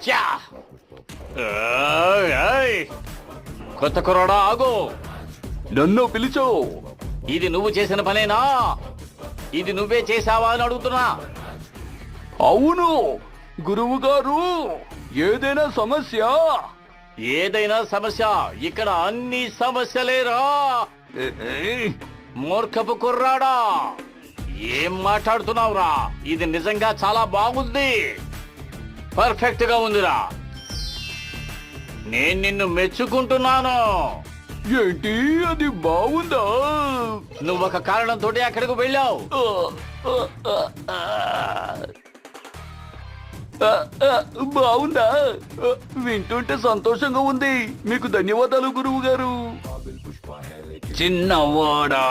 చా! ఏయ్! కొత్త కుర్రాడా ఆగు. నన్ను పిలిచో. ఇది నువ్వు చేసిన పనేనా? ఇది నువ్వే చేసావా అని అడుగుతున్నా. అవును గురువు గారు. ఏదైనా సమస్య? ఏదైనా సమస్య? ఇక్కడ అన్ని సమస్యలేరా మూర్ఖపు కుర్రాడా. ఏం మాట్లాడుతున్నావురా? ఇది నిజంగా చాలా బాగుంది, పర్ఫెక్ట్ గా ఉందిరా. నేను నిన్ను మెచ్చుకుంటున్నాను. ఏంటి అది బాగుందా? నువ్వు ఒక కారణంతో అక్కడికి వెళ్ళావు. బాగుందా? వింటుంటే సంతోషంగా ఉంది. మీకు ధన్యవాదాలు గురువు గారు. చిన్నవాడా,